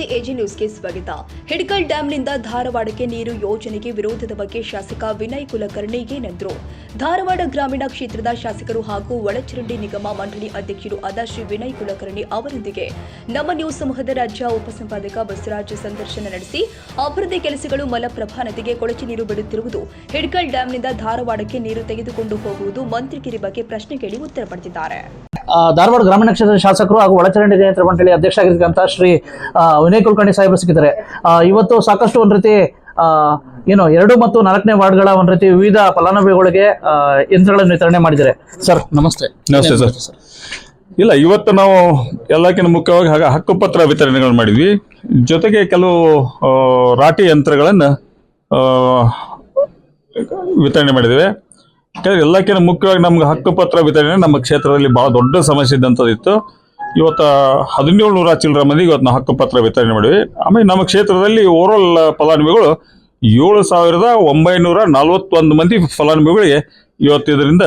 ನಮಸ್ತೆ ಎಜಿ ನ್ಯೂಸ್ಗೆ ಸ್ವಾಗತ. ಹಿಡಕಲ್ ಡ್ಯಾಂನಿಂದ ಧಾರವಾಡಕ್ಕೆ ನೀರು ಯೋಜನೆಗೆ ವಿರೋಧದ ಬಗ್ಗೆ ಶಾಸಕ ವಿನಯ್ ಕುಲಕರ್ಣಿ ಏನಂದ್ರು? ಧಾರವಾಡ ಗ್ರಾಮೀಣ ಕ್ಷೇತ್ರದ ಶಾಸಕರು ಹಾಗೂ ಒಳಚರಂಡಿ ನಿಗಮ ಮಂಡಳಿ ಅಧ್ಯಕ್ಷರು ಆದ ಶ್ರೀ ವಿನಯ್ ಕುಲಕರ್ಣಿ ಅವರೊಂದಿಗೆ ನಮ್ಮ ನ್ಯೂಸ್ ಸಮೂಹದ ರಾಜ್ಯ ಉಪಸಂಪಾದಕ ಬಸವರಾಜ್ ಸಂದರ್ಶನ ನಡೆಸಿ ಅಭಿವೃದ್ಧಿ ಕೆಲಸಗಳು ಮಲಪ್ರಭಾ ನದಿಗೆ ಕೊಳಚೆ ನೀರು ಬಿಡುತ್ತಿರುವುದು, ಹಿಡಕಲ್ ಡ್ಯಾಂನಿಂದ ಧಾರವಾಡಕ್ಕೆ ನೀರು ತೆಗೆದುಕೊಂಡು ಹೋಗುವುದು ಮಂತ್ರಿಗಿರಿ ಬಗ್ಗೆ ಪ್ರಶ್ನೆ ಕೇಳಿ ಉತ್ತರ ಪಡೆದಿದ್ದಾರೆ. ಧಾರವಾಡ ಗ್ರಾಮೀಣ ಕ್ಷೇತ್ರದ ಶಾಸಕರು ಹಾಗೂ ಒಳಚರಂಡಿ ನಿಯಂತ್ರಣ ಮಂಡಳಿ ಅಧ್ಯಕ್ಷ ಆಗಿರ್ತಕ್ಕಂಥ ಶ್ರೀ ವಿನಯ್ ಕುಲಕರ್ಣಿ ಸಾಹೇಬರು ಸಿಕ್ಕಿದ್ದಾರೆ. ಇವತ್ತು ಸಾಕಷ್ಟು ಒಂದು ರೀತಿ 2 ಮತ್ತು 4ನೇ ವಾರ್ಡ್ಗಳ ಒಂದು ರೀತಿ ವಿವಿಧ ಫಲಾನುಭವಿಗಳಿಗೆ ಯಂತ್ರಗಳನ್ನು ವಿತರಣೆ ಮಾಡಿದ್ದಾರೆ. ಸರ್ ನಮಸ್ತೆ. ನಮಸ್ತೆ ಸರ್. ಇಲ್ಲ, ಇವತ್ತು ನಾವು ಎಲ್ಲಕ್ಕಿಂತ ಮುಖ್ಯವಾಗಿ ಹಕ್ಕುಪತ್ರ ವಿತರಣೆಗಳನ್ನು ಮಾಡಿದ್ವಿ. ಜೊತೆಗೆ ಕೆಲವು ರಾಟಿ ಯಂತ್ರಗಳನ್ನು ವಿತರಣೆ ಮಾಡಿದ್ದೇವೆ. ಎಲ್ಲಕ್ಕಿಂತ ಮುಖ್ಯವಾಗಿ ನಮ್ಗೆ ಹಕ್ಕುಪತ್ರ ವಿತರಣೆ ನಮ್ಮ ಕ್ಷೇತ್ರದಲ್ಲಿ ಬಹಳ ದೊಡ್ಡ ಸಮಸ್ಯೆ ಇದ್ದಂಥದ್ದಿತ್ತು. ಇವತ್ತು 1700 ಚಿಲ್ಲರ ಮಂದಿಗೆ ಇವತ್ತು ನಾವು ಹಕ್ಕುಪತ್ರ ವಿತರಣೆ ಮಾಡಿವಿ. ಆಮೇಲೆ ನಮ್ಮ ಕ್ಷೇತ್ರದಲ್ಲಿ ಓವರಾಲ್ ಫಲಾನುಭವಿಗಳು 7,941 ಮಂದಿ ಫಲಾನುಭವಿಗಳಿಗೆ ಇವತ್ತು ಇದರಿಂದ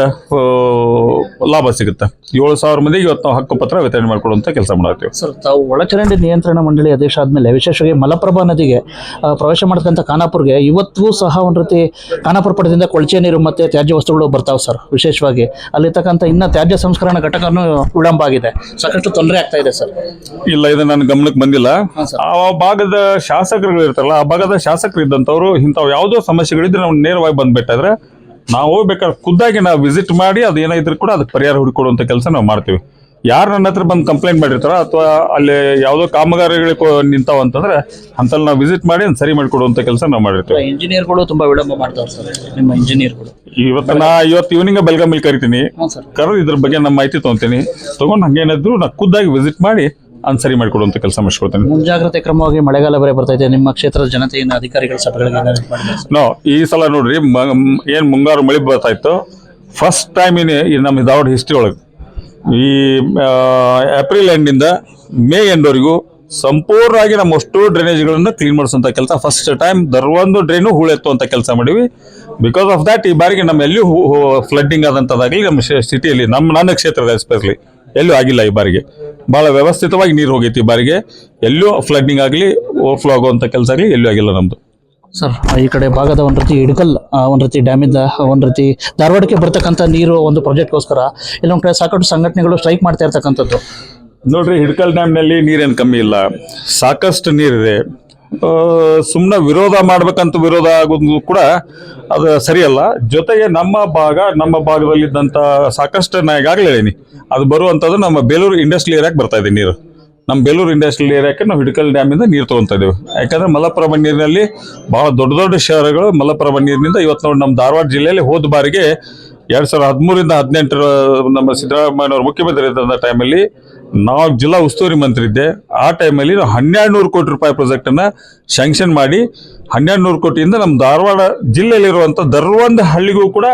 ಲಾಭ ಸಿಗುತ್ತೆ. 7,000 ಮಂದಿಗೆ ಇವತ್ತು ನಾವು ಹಕ್ಕುಪತ್ರ ವಿತರಣೆ ಮಾಡಿಕೊಡುವಂಥ ಕೆಲಸ ಮಾಡ್ತೀವಿ. ಸರ್, ತಾವು ಒಳಚರಂಡಿ ನಿಯಂತ್ರಣ ಮಂಡಳಿ ಅಧ್ಯಕ್ಷ ಆದಮೇಲೆ ವಿಶೇಷವಾಗಿ ಮಲಪ್ರಭಾ ನದಿಗೆ ಪ್ರವೇಶ ಮಾಡ್ತಕ್ಕಂಥ ಖಾನಾಪುರ್ಗೆ ಇವತ್ತು ಸಹ ಒಂದು ರೀತಿ ಖಾನಾಪುರ ಪಟ್ಟದಿಂದ ಕೊಳಚೆ ನೀರು ಮತ್ತು ತ್ಯಾಜ್ಯ ವಸ್ತುಗಳು ಬರ್ತಾವೆ ಸರ್. ವಿಶೇಷವಾಗಿ ಅಲ್ಲಿರ್ತಕ್ಕಂಥ ಇನ್ನು ತ್ಯಾಜ್ಯ ಸಂಸ್ಕರಣಾ ಘಟಕನೂ ವಿಳಂಬ ಆಗಿದೆ, ಸಾಕಷ್ಟು ತೊಂದರೆ ಆಗ್ತಾ ಇದೆ ಸರ್. ಇಲ್ಲ, ಇದು ನನ್ನ ಗಮನಕ್ಕೆ ಬಂದಿಲ್ಲ. ಆ ಭಾಗದ ಶಾಸಕರುಗಳು ಇರ್ತಾರಲ್ಲ, ಆ ಭಾಗದ ಶಾಸಕರು ಇದ್ದಂಥವ್ರು ಇಂಥವು ಯಾವುದೋ ಸಮಸ್ಯೆಗಳಿದ್ರೆ ನಾವು ನೇರವಾಗಿ ಬಂದ್ಬಿಟ್ಟಾದ್ರೆ ನಾವು ಹೋಗ್ಬೇಕಾದ್ರೆ ಖುದ್ದಾಗಿ ನಾವು ವಿಸಿಟ್ ಮಾಡಿ ಅದು ಏನಾದ್ರು ಕೂಡ ಅದಕ್ಕೆ ಪರಿಹಾರ ಹುಡುಕೊಡುವಂಥ ಕೆಲಸ ನಾವು ಮಾಡ್ತೀವಿ. ಯಾರು ನನ್ನ ಹತ್ರ ಬಂದು ಕಂಪ್ಲೇಂಟ್ ಮಾಡಿರ್ತಾರ ಅಥವಾ ಅಲ್ಲಿ ಯಾವುದೋ ಕಾಮಗಾರಿಗಳಿಗೆ ನಿಂತಾವ ಅಂತಂದ್ರೆ ಅಂತಲ್ಲಿ ನಾವು ವಿಸಿಟ್ ಮಾಡಿ ಸರಿ ಮಾಡಿಕೊಡುವಂಥ ಕೆಲಸ ನಾವು ಮಾಡಿರ್ತೀವಿ. ಇಂಜಿನಿಯರ್ಗಳು ತುಂಬಾ ವಿಳಂಬ ಮಾಡ್ತಾರೆ ಸರ್. ನಿಮ್ಮ ಇಂಜಿನಿಯರ್ಗಳು ಇವತ್ತು ಈವ್ನಿಂಗ್ ಬೆಳಗಾವಿಲಿ ಕರಿತೀನಿ, ಕರೆದು ಇದ್ರ ಬಗ್ಗೆ ನಮ್ಮ ಮಾಹಿತಿ ತೊಗೊತೀನಿ. ತೊಗೊಂಡು ಹಂಗೇನಾದ್ರು ನಾ ಖುದ್ದಾಗಿ ವಿಸಿಟ್ ಮಾಡಿ ಸರಿ ಮಾಡಿಕೊಡುವಂಥ ಕೆಲಸ ಮಾಡಿಸ್ಕೊಡ್ತೇನೆ. ಮುಂಜಾಗ್ರತೆ ಕ್ರಮವಾಗಿ ಮಳೆಗಾಲ ಬೇರೆ ಬರ್ತಾ ಇದೆ, ನಿಮ್ಮ ಕ್ಷೇತ್ರದ ಜನತೆಯಿಂದ ಅಧಿಕಾರಿಗಳ ಸಭೆಗಳಿಗೆ ಈ ಸಲ ನೋಡ್ರಿ, ಏನ್ ಮುಂಗಾರು ಮಳೆ ಬರ್ತಾ ಇತ್ತು, ಫಸ್ಟ್ ಟೈಮ್ ನಮ್ಮ ಧಾರವಾಡ ಹಿಸ್ಟ್ರಿ ಒಳಗೆ ಈ ಏಪ್ರಿಲ್ ಎಂಡಿಂದ ಮೇ ಎಂಡ್ವರೆಗೂ ಸಂಪೂರ್ಣವಾಗಿ ನಮ್ಮ ಅಷ್ಟು ಡ್ರೈನೇಜ್ಗಳನ್ನು ಕ್ಲೀನ್ ಮಾಡಿಸುವಂಥ ಕೆಲಸ ಫಸ್ಟ್ ಟೈಮ್ ಒಂದು ಡ್ರೈನು ಹೂಳೆತ್ತುವಂಥ ಕೆಲಸ ಮಾಡಿವಿ. ಬಿಕಾಸ್ ಆಫ್ ದ್ಯಾಟ್ ಈ ಬಾರಿಗೆ ನಮ್ಮ ಎಲ್ಲಿಯೂ ಫ್ಲಡ್ಡಿಂಗ್ ಆದಂಥದ್ದಾಗಲಿ ನಮ್ಮ ಸಿಟಿಯಲ್ಲಿ ನನ್ನ ಕ್ಷೇತ್ರದ ಎಸ್ಪೆಷಲಿ ಎಲ್ಲೂ ಆಗಿಲ್ಲ. ಈ ಬಾರಿಗೆ ಭಾಳ ವ್ಯವಸ್ಥಿತವಾಗಿ ನೀರು ಹೋಗೈತಿ. ಈ ಬಾರಿಗೆ ಎಲ್ಲೂ ಫ್ಲಡ್ಡಿಂಗ್ ಆಗಲಿ ಓವರ್ಫ್ಲೋ ಆಗುವಂಥ ಕೆಲಸ ಆಗಲಿ ಎಲ್ಲೂ ಆಗಿಲ್ಲ ನಮ್ಮದು. ಸರ್, ಈ ಕಡೆ ಭಾಗದ ಒಂದು ರೀತಿ ಹಿಡಕಲ್ ಒಂದು ರೀತಿ ಡ್ಯಾಮಿಂದ ಒಂದು ರೀತಿ ಧಾರವಾಡಕ್ಕೆ ಬರ್ತಕ್ಕಂಥ ನೀರು ಒಂದು ಪ್ರಾಜೆಕ್ಟ್ಗೋಸ್ಕರ ಇಲ್ಲೊಂದು ಕಡೆ ಸಾಕಷ್ಟು ಸಂಘಟನೆಗಳು ಸ್ಟ್ರೈಕ್ ಮಾಡ್ತಾ ಇರ್ತಕ್ಕಂಥದ್ದು. ನೋಡ್ರಿ, ಹಿಡಕಲ್ ಡ್ಯಾಮ್ನಲ್ಲಿ ನೀರೇನು ಕಮ್ಮಿ ಇಲ್ಲ, ಸಾಕಷ್ಟು ನೀರಿದೆ. ಸುಮ್ಮನೆ ವಿರೋಧ ಮಾಡ್ಬೇಕಂತ ವಿರೋಧ ಆಗೋದು ಕೂಡ ಅದು ಸರಿಯಲ್ಲ. ಜೊತೆಗೆ ನಮ್ಮ ಭಾಗದಲ್ಲಿದ್ದಂಥ ಸಾಕಷ್ಟು ನಾ ಈಗಾಗಲೇ ಹೇಳೀನಿ, ಅದು ಬರುವಂಥದ್ದು ನಮ್ಮ ಬೇಲೂರು ಇಂಡಸ್ಟ್ರಿಯಲ್ ಏರಿಯಾಕ್ಕೆ ಬರ್ತಾ ಇದೆ ನೀರು. ನಮ್ಮ ಬೇಲೂರು ಇಂಡಸ್ಟ್ರಿಯಲ್ ಏರಿಯಾಕ್ಕೆ ನಾವು ಹಿಡಕಲ್ ಡ್ಯಾಮಿಂದ ನೀರು ತೊಗೊತಾ ಇದ್ದೇವೆ. ಯಾಕಂದರೆ ಮಲಪ್ರಭಾ ನೀರಿನಲ್ಲಿ ಭಾಳ ದೊಡ್ಡ ಶಹರಗಳು ಮಲಪ್ರಭಾ ನೀರಿನಿಂದ ಇವತ್ತು ನೋಡಿ ನಮ್ಮ ಧಾರವಾಡ ಜಿಲ್ಲೆಯಲ್ಲಿ ಹೋದ ಬಾರಿಗೆ 2013ರಿಂದ 2018 ನಮ್ಮ ಸಿದ್ದರಾಮಯ್ಯನವರು ಮುಖ್ಯಮಂತ್ರಿ ಇದ್ದಂಥ ಟೈಮಲ್ಲಿ ನಾವು ಜಿಲ್ಲಾ ಉಸ್ತುವಾರಿ ಮಂತ್ರಿ ಇದ್ದೆ. ಆ ಟೈಮಲ್ಲಿ ನಾವು 1200 ಕೋಟಿ ರೂಪಾಯಿ ಪ್ರಾಜೆಕ್ಟನ್ನು ಶಾಂಕ್ಷನ್ ಮಾಡಿ 1200 ಕೋಟಿಯಿಂದ ನಮ್ಮ ಧಾರವಾಡ ಜಿಲ್ಲೆಯಲ್ಲಿರುವಂಥ ದರ್ವೊಂದು ಹಳ್ಳಿಗೂ ಕೂಡ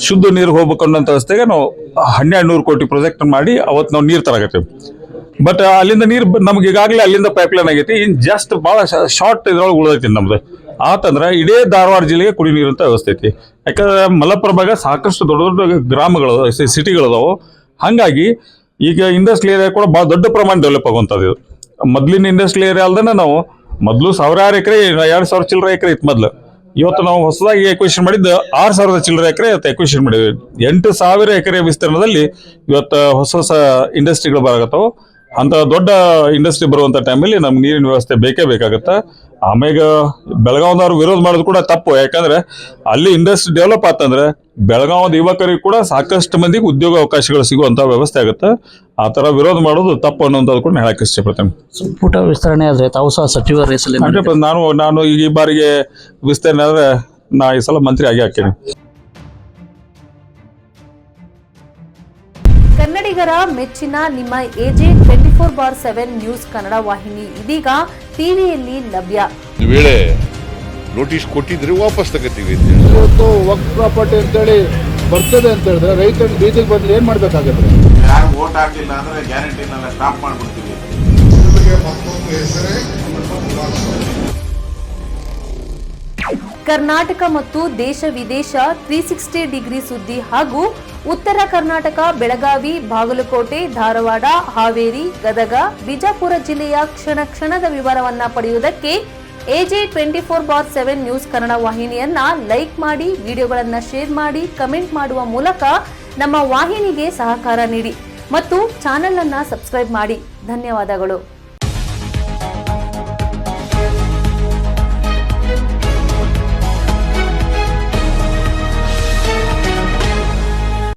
ಶುದ್ಧ ನೀರು ಹೋಗ್ಬೇಕು ಅನ್ನೋಂಥ ವ್ಯವಸ್ಥೆಗೆ ನಾವು 1200 ಕೋಟಿ ಪ್ರಾಜೆಕ್ಟ್ ಮಾಡಿ ಅವತ್ತು ನಾವು ನೀರು ತರಕತ್ತೀವಿ. ಬಟ್ ಅಲ್ಲಿಂದ ನೀರು ನಮ್ಗೆ ಈಗಾಗಲೇ ಅಲ್ಲಿಂದ ಪೈಪ್ಲೈನ್ ಆಗೈತಿ. ಇನ್ನು ಜಸ್ಟ್ ಭಾಳ ಶಾರ್ಟ್ ಇದ್ರೊಳಗೆ ಉಳಿದೈತಿ ನಮ್ದು. ಆತಂದ್ರೆ ಇಡೀ ಧಾರವಾಡ ಜಿಲ್ಲೆಗೆ ಕುಡಿ ನೀರಂತ ವ್ಯವಸ್ಥೆ ಐತಿ. ಯಾಕಂದ್ರೆ ಮಲಪ್ರಭಾಗ ಸಾಕಷ್ಟು ದೊಡ್ಡ ಸಿಟಿಗಳು ಸಿಟಿಗಳದಾವು. ಹಾಗಾಗಿ ಈಗ ಇಂಡಸ್ಟ್ರಿಯಲ್ ಏರಿಯಾ ಕೂಡ ಭಾಳ ದೊಡ್ಡ ಪ್ರಮಾಣ ಡೆವಲಪ್ ಆಗುವಂಥದ್ದು. ಮೊದಲಿನ ಇಂಡಸ್ಟ್ರಿಯಲ್ ಏರಿಯಾ ಅಲ್ದೇ ನಾವು ಮೊದಲು 1000 ಎಕರೆ 2,000 ಚಿಲ್ಲರೆ ಎಕರೆ ಇತ್ತು ಮೊದಲು. ಇವತ್ತು ನಾವು ಹೊಸದಾಗಿ ಎಕ್ವಿಷನ್ ಮಾಡಿದ್ದು 6,000 ಚಿಲ್ಲರೆ ಎಕರೆ ಇವತ್ತು ಎಕ್ವಿಷನ್ ಮಾಡಿದ್ವಿ. 8,000 ಎಕರೆ ವಿಸ್ತೀರ್ಣದಲ್ಲಿ ಇವತ್ತು ಹೊಸ ಇಂಡಸ್ಟ್ರಿಗಳು ಬರಾಗತ್ತವು. ಅಂತ ದೊಡ್ಡ ಇಂಡಸ್ಟ್ರಿ ಬರುವಂಥ ಟೈಮಲ್ಲಿ ನಮ್ಗೆ ನೀರಿನ ವ್ಯವಸ್ಥೆ ಬೇಕೇ ಬೇಕಾಗುತ್ತೆ. ಆಮ್ಯಾಗ ಬೆಳಗಾವದವ್ರು ವಿರೋಧ ಮಾಡೋದು ಕೂಡ ತಪ್ಪು. ಯಾಕಂದ್ರೆ ಅಲ್ಲಿ ಇಂಡಸ್ಟ್ರಿ ಡೆವಲಪ್ ಆತಂದ್ರೆ ಬೆಳಗಾವದ ಯುವಕರಿಗೆ ಕೂಡ ಸಾಕಷ್ಟು ಮಂದಿಗೆ ಉದ್ಯೋಗ ಅವಕಾಶಗಳು ಸಿಗುವಂಥ ವ್ಯವಸ್ಥೆ ಆಗುತ್ತೆ. ಆ ಥರ ವಿರೋಧ ಮಾಡೋದು ತಪ್ಪು ಅನ್ನೋಂಥದ್ದು ಕೂಡ ಹೇಳಕ್ಕೆ ಇಷ್ಟಪಡ್ತೇನೆ. ಸಂಪುಟ ವಿಸ್ತರಣೆ ಆದರೆ ತಾವು ಸಹ ಸಚಿವ ರೇಸಲ್ಲಿ ನಾನು ಈ ಬಾರಿಗೆ ವಿಸ್ತರಣೆ ಆದರೆ ನಾ ಈ ಸಲ ಮಂತ್ರಿ ಆಗಿ ಹಾಕೇನೆ. ಕನ್ನಡಿಗರ ಮೆಚ್ಚಿನ ನಿಮ್ಮ ಎಜೆ 24/7 ನ್ಯೂಸ್ ಕನ್ನಡ ವಾಹಿನಿ ಇದೀಗ ಟಿವಿಯಲ್ಲಿ ಲಭ್ಯ. ವೇಳೆ ನೋಟಿಸ್ ಕೊಟ್ಟಿದ್ರೆ ವಾಪಸ್ ತಗೋತೀವಿ. ಇವತ್ತು ವಕ್ಫ್ ಪ್ರಾಪರ್ಟಿ ಅಂತೇಳಿ ಬರ್ತದೆ ಅಂತ ಹೇಳಿದ್ರೆ ರೈತರು ಬೀದಿಗೆ ಬಂದ್ರೆ ಏನ್ ಮಾಡ್ಬೇಕಾಗತ್ತೆ? ಯಾರು ವೋಟ್ ಹಾಕಲಿಲ್ಲ ಅಂದ್ರೆ ಗ್ಯಾರಂಟಿನೆಲ್ಲ ಸ್ಟಾಪ್ ಮಾಡ್ಬಿಡ್ತೀವಿ. ಕರ್ನಾಟಕ ಮತ್ತು ದೇಶ ವಿದೇಶ 360 ಡಿಗ್ರಿ ಸುದ್ದಿ ಹಾಗೂ ಉತ್ತರ ಕರ್ನಾಟಕ, ಬೆಳಗಾವಿ, ಬಾಗಲಕೋಟೆ, ಧಾರವಾಡ, ಹಾವೇರಿ, ಗದಗ, ಬಿಜಾಪುರ ಜಿಲ್ಲೆಯ ಕ್ಷಣ ಕ್ಷಣದ ವಿವರವನ್ನ ಪಡೆಯುವುದಕ್ಕೆ AJ 24/7 ನ್ಯೂಸ್ ಕನ್ನಡ ವಾಹಿನಿಯನ್ನ ಲೈಕ್ ಮಾಡಿ, ವಿಡಿಯೋಗಳನ್ನ ಶೇರ್ ಮಾಡಿ, ಕಮೆಂಟ್ ಮಾಡುವ ಮೂಲಕ ನಮ್ಮ ವಾಹಿನಿಗೆ ಸಹಕಾರ ನೀಡಿ ಮತ್ತು ಚಾನೆಲ್ ಅನ್ನ ಸಬ್ಸ್ಕ್ರೈಬ್ ಮಾಡಿ. ಧನ್ಯವಾದಗಳು.